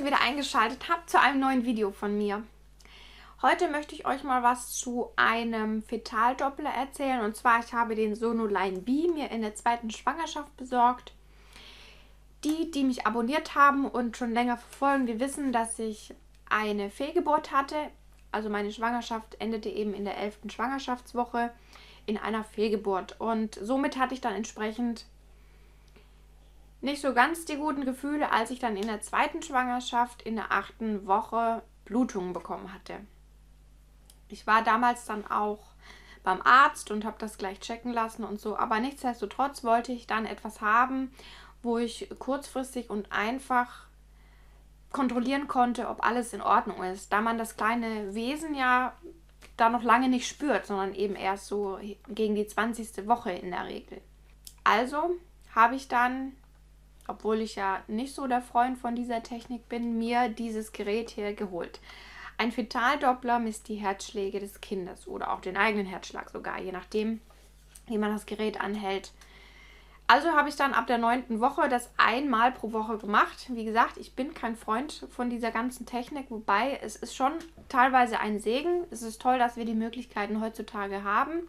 wieder eingeschaltet habt zu einem neuen Video von mir. Heute möchte ich euch mal was zu einem Fetaldoppler erzählen. Und zwar, ich habe den Sonoline B mir in der 2. Schwangerschaft besorgt. Die mich abonniert haben und schon länger verfolgen, die wissen, dass ich eine Fehlgeburt hatte. Also meine Schwangerschaft endete eben in der 11. Schwangerschaftswoche in einer Fehlgeburt. Und somit hatte ich dann entsprechend nicht so ganz die guten Gefühle, als ich dann in der 2. Schwangerschaft in der 8. Woche Blutungen bekommen hatte. Ich war damals dann auch beim Arzt und habe das gleich checken lassen und so, aber nichtsdestotrotz wollte ich dann etwas haben, wo ich kurzfristig und einfach kontrollieren konnte, ob alles in Ordnung ist, da man das kleine Wesen ja da noch lange nicht spürt, sondern eben erst so gegen die 20. Woche in der Regel. Also habe ich dann, obwohl ich ja nicht so der Freund von dieser Technik bin, mir dieses Gerät hier geholt. Ein Fetaldoppler misst die Herzschläge des Kindes oder auch den eigenen Herzschlag sogar, je nachdem, wie man das Gerät anhält. Also habe ich dann ab der 9. Woche das einmal pro Woche gemacht. Wie gesagt, ich bin kein Freund von dieser ganzen Technik, wobei es ist schon teilweise ein Segen. Es ist toll, dass wir die Möglichkeiten heutzutage haben.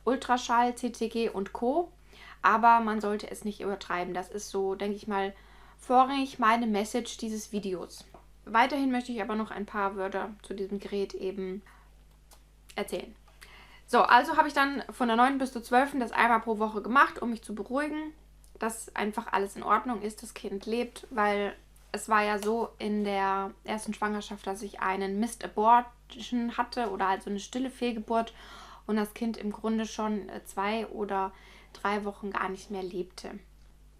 Ultraschall, CTG und Co. Aber man sollte es nicht übertreiben. Das ist so, denke ich mal, vorrangig meine Message dieses Videos. Weiterhin möchte ich aber noch ein paar Wörter zu diesem Gerät eben erzählen. So, also habe ich dann von der 9. bis zur 12. das einmal pro Woche gemacht, um mich zu beruhigen, dass einfach alles in Ordnung ist, das Kind lebt, weil es war ja so in der 1. Schwangerschaft, dass ich einen Missed Abortion hatte oder also eine stille Fehlgeburt und das Kind im Grunde schon 2 oder 3 Wochen gar nicht mehr lebte.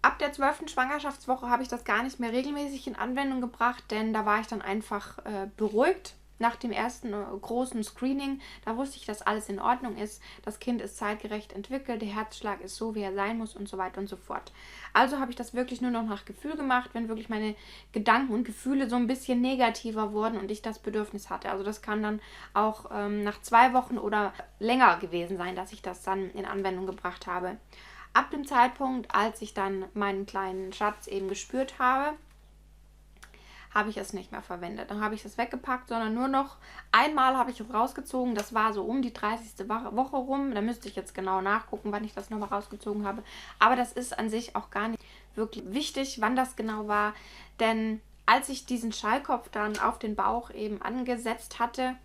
Ab der 12. Schwangerschaftswoche habe ich das gar nicht mehr regelmäßig in Anwendung gebracht, denn da war ich dann einfach beruhigt. Nach dem ersten großen Screening, da wusste ich, dass alles in Ordnung ist. Das Kind ist zeitgerecht entwickelt, der Herzschlag ist so, wie er sein muss und so weiter und so fort. Also habe ich das wirklich nur noch nach Gefühl gemacht, wenn wirklich meine Gedanken und Gefühle so ein bisschen negativer wurden und ich das Bedürfnis hatte. Also das kann dann auch nach 2 Wochen oder länger gewesen sein, dass ich das dann in Anwendung gebracht habe. Ab dem Zeitpunkt, als ich dann meinen kleinen Schatz eben gespürt habe, habe ich es nicht mehr verwendet. Dann habe ich es weggepackt, sondern nur noch einmal habe ich es rausgezogen. Das war so um die 30. Woche rum. Da müsste ich jetzt genau nachgucken, wann ich das nochmal rausgezogen habe. Aber das ist an sich auch gar nicht wirklich wichtig, wann das genau war. Denn als ich diesen Schallkopf dann auf den Bauch eben angesetzt hatte,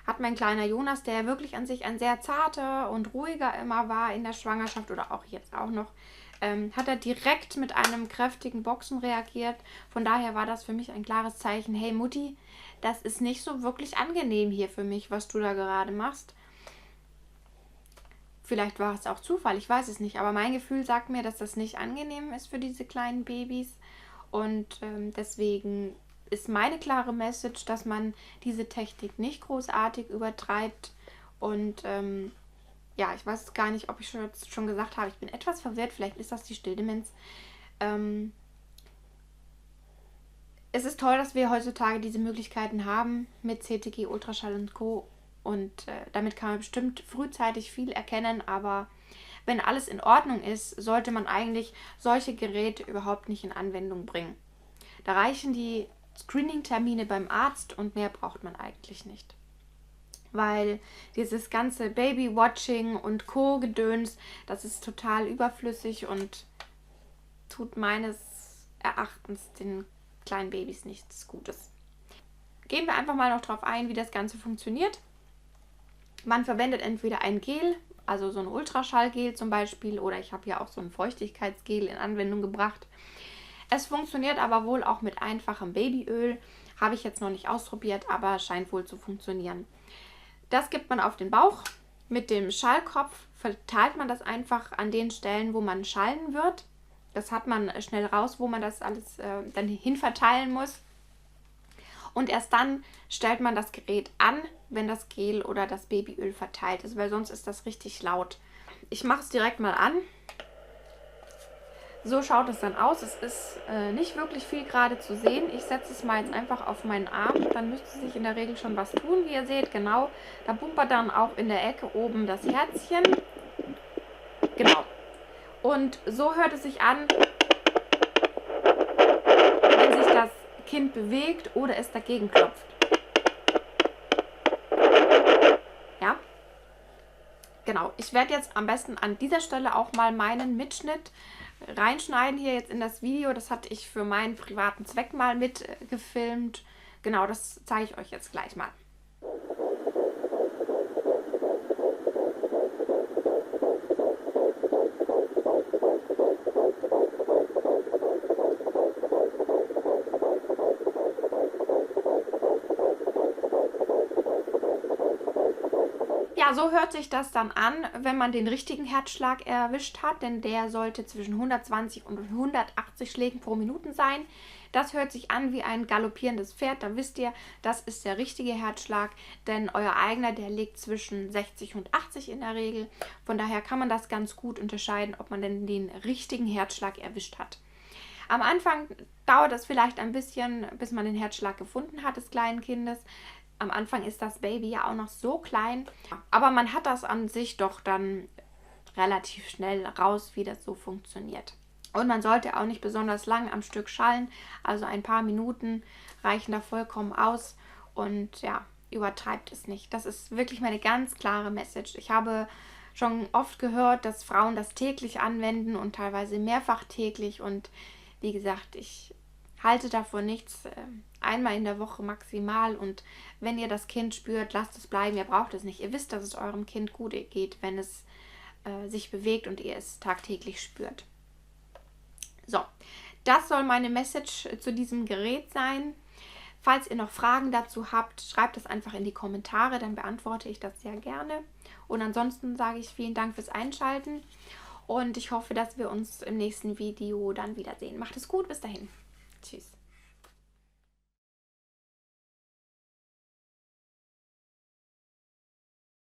hat mein kleiner Jonas, der wirklich an sich ein sehr zarter und ruhiger immer war in der Schwangerschaft oder auch jetzt auch noch, hat er direkt mit einem kräftigen Boxen reagiert. Von daher war das für mich ein klares Zeichen, hey Mutti, das ist nicht so wirklich angenehm hier für mich, was du da gerade machst. Vielleicht war es auch Zufall, ich weiß es nicht, aber mein Gefühl sagt mir, dass das nicht angenehm ist für diese kleinen Babys und deswegen ist meine klare Message, dass man diese Technik nicht großartig übertreibt und ja, ich weiß gar nicht, ob ich schon gesagt habe, ich bin etwas verwirrt, vielleicht ist das die Stilldemenz. Es ist toll, dass wir heutzutage diese Möglichkeiten haben mit CTG, Ultraschall und Co. Und damit kann man bestimmt frühzeitig viel erkennen, aber wenn alles in Ordnung ist, sollte man eigentlich solche Geräte überhaupt nicht in Anwendung bringen. Da reichen die Screening-Termine beim Arzt und mehr braucht man eigentlich nicht. Weil dieses ganze Baby-Watching und Co-Gedöns, das ist total überflüssig und tut meines Erachtens den kleinen Babys nichts Gutes. Gehen wir einfach mal noch drauf ein, wie das Ganze funktioniert. Man verwendet entweder ein Gel, also so ein Ultraschallgel zum Beispiel, oder ich habe ja auch so ein Feuchtigkeitsgel in Anwendung gebracht. Es funktioniert aber wohl auch mit einfachem Babyöl. Habe ich jetzt noch nicht ausprobiert, aber scheint wohl zu funktionieren. Das gibt man auf den Bauch. Mit dem Schallkopf verteilt man das einfach an den Stellen, wo man schallen wird. Das hat man schnell raus, wo man das alles dann hin verteilen muss. Und erst dann stellt man das Gerät an, wenn das Gel oder das Babyöl verteilt ist, weil sonst ist das richtig laut. Ich mache es direkt mal an. So schaut es dann aus. Es ist nicht wirklich viel gerade zu sehen. Ich setze es mal jetzt einfach auf meinen Arm. Dann müsste sich in der Regel schon was tun, wie ihr seht. Genau, da pumpert dann auch in der Ecke oben das Herzchen. Genau. Und so hört es sich an, wenn sich das Kind bewegt oder es dagegen klopft. Ja, genau. Ich werde jetzt am besten an dieser Stelle auch mal meinen Mitschnitt reinschneiden hier jetzt in das Video. Das hatte ich für meinen privaten Zweck mal mitgefilmt. Genau, das zeige ich euch jetzt gleich mal. Ja, so hört sich das dann an, wenn man den richtigen Herzschlag erwischt hat, denn der sollte zwischen 120 und 180 Schlägen pro Minute sein. Das hört sich an wie ein galoppierendes Pferd, da wisst ihr, das ist der richtige Herzschlag, denn euer eigener, der liegt zwischen 60 und 80 in der Regel. Von daher kann man das ganz gut unterscheiden, ob man denn den richtigen Herzschlag erwischt hat. Am Anfang dauert es vielleicht ein bisschen, bis man den Herzschlag gefunden hat des kleinen Kindes. Am Anfang ist das Baby ja auch noch so klein, aber man hat das an sich doch dann relativ schnell raus, wie das so funktioniert. Und man sollte auch nicht besonders lang am Stück schallen, also ein paar Minuten reichen da vollkommen aus und ja, übertreibt es nicht. Das ist wirklich meine ganz klare Message. Ich habe schon oft gehört, dass Frauen das täglich anwenden und teilweise mehrfach täglich und wie gesagt, ich halte davon nichts, einmal in der Woche maximal und wenn ihr das Kind spürt, lasst es bleiben, ihr braucht es nicht. Ihr wisst, dass es eurem Kind gut geht, wenn es sich bewegt und ihr es tagtäglich spürt. So, das soll meine Message zu diesem Gerät sein. Falls ihr noch Fragen dazu habt, schreibt es einfach in die Kommentare, dann beantworte ich das sehr gerne. Und ansonsten sage ich vielen Dank fürs Einschalten und ich hoffe, dass wir uns im nächsten Video dann wiedersehen. Macht es gut, bis dahin. Tschüss.